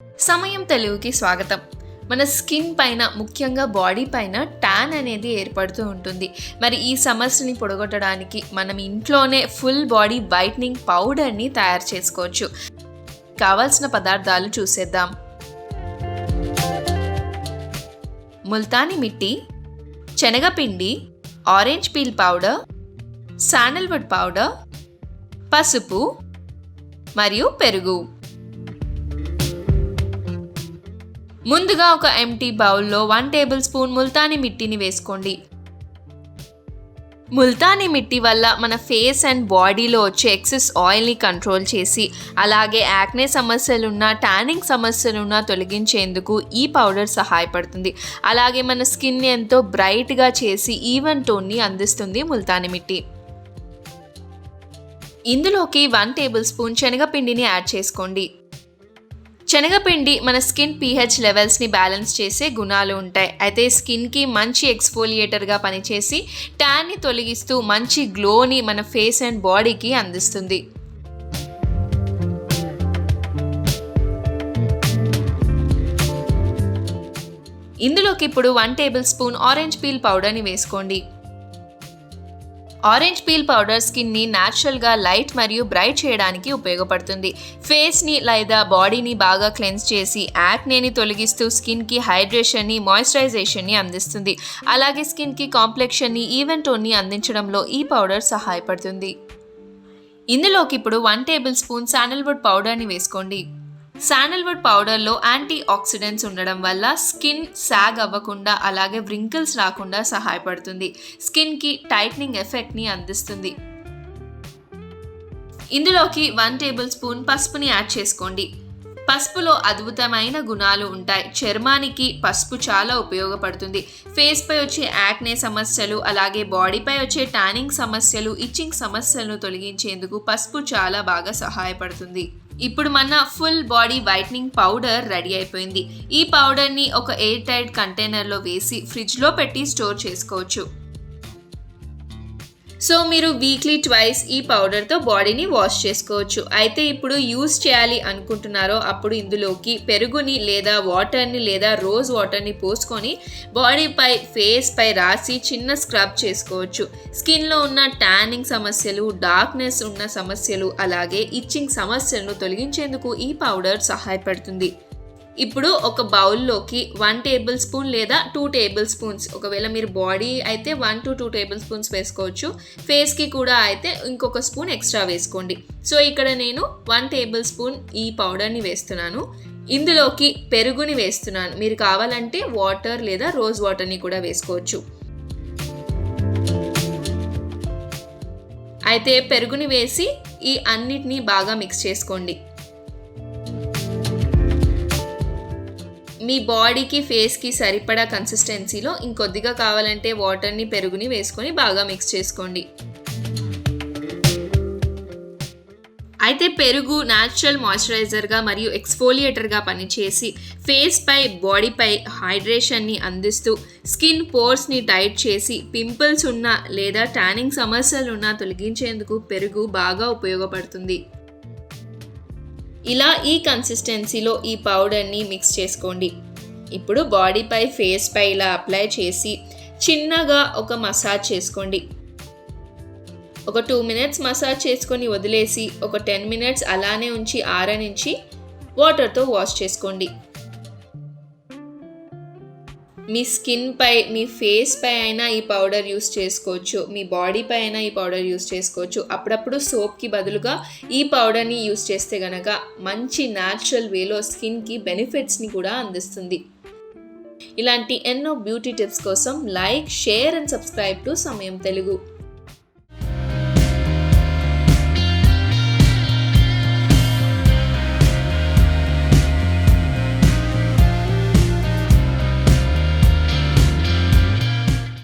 సమయం తెలుగుకి స్వాగతం. మన స్కిన్ పైన, ముఖ్యంగా బాడీ పైన ట్యాన్ అనేది ఏర్పడుతూ ఉంటుంది. మరి ఈ సమస్యని పొడగొట్టడానికి మనం ఇంట్లోనే ఫుల్ బాడీ వైట్నింగ్ పౌడర్ని తయారు చేసుకోవచ్చు. కావాల్సిన పదార్థాలు చూసేద్దాం. ముల్తానీ మిట్టి, శనగపిండి, orange peel powder, sandalwood powder, పసుపు మరియు పెరుగు. ముందుగా ఒక ఎంటీ బౌల్లో 1 టేబుల్ స్పూన్ ముల్తానీ మిట్టిని వేసుకోండి. ముల్తానీ మిట్టి వల్ల మన ఫేస్ అండ్ బాడీలో వచ్చే ఎక్సెస్ ఆయిల్ని కంట్రోల్ చేసి, అలాగే యాక్నే సమస్యలున్నా, ట్యానింగ్ సమస్యలున్నా తొలగించేందుకు ఈ పౌడర్ సహాయపడుతుంది. అలాగే మన స్కిన్ ఎంతో బ్రైట్గా చేసి ఈవెన్ టోన్ని అందిస్తుంది ముల్తానీ మిట్టి. ఇందులోకి 1 టేబుల్ స్పూన్ శనగపిండిని యాడ్ చేసుకోండి. శనగపిండి మన స్కిన్ pH లెవెల్స్ని బ్యాలెన్స్ చేసే గుణాలు ఉంటాయి. అయితే స్కిన్కి మంచి ఎక్స్ఫోలియేటర్గా పనిచేసి ట్యాన్ని తొలగిస్తూ మంచి గ్లోని మన ఫేస్ అండ్ బాడీకి అందిస్తుంది. ఇందులోకి ఇప్పుడు 1 టేబుల్ స్పూన్ ఆరెంజ్ పీల్ పౌడర్ని వేసుకోండి. ఆరెంజ్ పీల్ పౌడర్ స్కిన్ని న్యాచురల్గా లైట్ మరియు బ్రైట్ చేయడానికి ఉపయోగపడుతుంది. ఫేస్ని లేదా బాడీని బాగా క్లెన్స్ చేసి యాక్నేని తొలగిస్తూ స్కిన్కి హైడ్రేషన్ని, మాయిశ్చరైజేషన్ని అందిస్తుంది. అలాగే స్కిన్కి కాంప్లెక్షన్ని, ఈవెన్ టోన్ని అందించడంలో ఈ పౌడర్ సహాయపడుతుంది. ఇందులోకి ఇప్పుడు 1 టేబుల్ స్పూన్ శాండల్వుడ్ పౌడర్ని వేసుకోండి. శాండల్వుడ్ పౌడర్లో యాంటీ ఆక్సిడెంట్స్ ఉండడం వల్ల స్కిన్ సాగ్ అవ్వకుండా, అలాగే వ్రింకిల్స్ రాకుండా సహాయపడుతుంది. స్కిన్కి టైట్నింగ్ ఎఫెక్ట్ని అందిస్తుంది. ఇందులోకి 1 టేబుల్ స్పూన్ పసుపుని యాడ్ చేసుకోండి. పసుపులో అద్భుతమైన గుణాలు ఉంటాయి. చర్మానికి పసుపు చాలా ఉపయోగపడుతుంది. ఫేస్ పై వచ్చే యాక్నే సమస్యలు, అలాగే బాడీపై వచ్చే ట్యానింగ్ సమస్యలు, ఇచ్చింగ్ సమస్యలను తొలగించేందుకు పసుపు చాలా బాగా సహాయపడుతుంది. ఇప్పుడు మన full body whitening powder ready అయిపోయింది. ఈ పౌడర్ని ఒక ఎయిర్ టైట్ కంటైనర్లో వేసి ఫ్రిడ్జ్లో పెట్టి స్టోర్ చేసుకోవచ్చు. సో మీరు వీక్లీ ట్వైస్ ఈ పౌడర్తో బాడీని వాష్ చేసుకోవచ్చు. అయితే ఇప్పుడు యూస్ చేయాలి అనుకుంటున్నారో అప్పుడు ఇందులోకి పెరుగుని లేదా వాటర్ని లేదా రోజ్ వాటర్ని పోసుకొని బాడీపై, ఫేస్ పై రాసి చిన్న స్క్రబ్ చేసుకోవచ్చు. స్కిన్లో ఉన్న ట్యానింగ్ సమస్యలు, డార్క్నెస్ ఉన్న సమస్యలు, అలాగే ఇచ్చింగ్ సమస్యలను తొలగించేందుకు ఈ పౌడర్ సహాయపడుతుంది. ఇప్పుడు ఒక బౌల్లోకి 1 టేబుల్ స్పూన్ లేదా 2 టేబుల్ స్పూన్స్, ఒకవేళ మీరు బాడీ అయితే 1 to 2 టేబుల్ స్పూన్స్ వేసుకోవచ్చు. ఫేస్కి కూడా అయితే ఇంకొక స్పూన్ ఎక్స్ట్రా వేసుకోండి. సో ఇక్కడ నేను 1 టేబుల్ స్పూన్ ఈ పౌడర్ని వేస్తున్నాను. ఇందులోకి పెరుగుని వేస్తున్నాను. మీరు కావాలంటే వాటర్ లేదా రోజ్ వాటర్ని కూడా వేసుకోవచ్చు. అయితే పెరుగుని వేసి ఈ అన్నిటినీ బాగా మిక్స్ చేసుకోండి. మీ బాడీకి, ఫేస్కి సరిపడా కన్సిస్టెన్సీలో ఇంకొద్దిగా కావాలంటే వాటర్ని, పెరుగుని వేసుకొని బాగా మిక్స్ చేసుకోండి. అయితే పెరుగు న్యాచురల్ మాయిశ్చరైజర్గా మరియు ఎక్స్ఫోలియేటర్గా పనిచేసి ఫేస్ పై, బాడీపై హైడ్రేషన్ని అందిస్తూ స్కిన్ పోర్స్ని టైట్ చేసి పింపుల్స్ ఉన్న లేదా ట్యానింగ్ సమస్యలు ఉన్నా తొలగించేందుకు పెరుగు బాగా ఉపయోగపడుతుంది. ఇలా ఈ కన్సిస్టెన్సీలో ఈ పౌడర్ని మిక్స్ చేసుకోండి. ఇప్పుడు బాడీపై, ఫేస్ పై ఇలా అప్లై చేసి చిన్నగా ఒక మసాజ్ చేసుకోండి. ఒక 2 minutes మసాజ్ చేసుకొని వదిలేసి ఒక 10 minutes అలానే ఉంచి ఆరనించి వాటర్తో వాష్ చేసుకోండి. మీ స్కిన్ పై, మీ ఫేస్ పై అయినా ఈ పౌడర్ యూస్ చేసుకోవచ్చు. మీ బాడీ పై అయినా ఈ పౌడర్ యూస్ చేసుకోవచ్చు. అప్పుడప్పుడు సోప్కి బదులుగా ఈ పౌడర్ని యూస్ చేస్తే గనక మంచి న్యాచురల్ వేలో స్కిన్కి బెనిఫిట్స్ని కూడా అందిస్తుంది. ఇలాంటి ఎన్నో బ్యూటీ టిప్స్ కోసం like, share and subscribe to సమయం తెలుగు.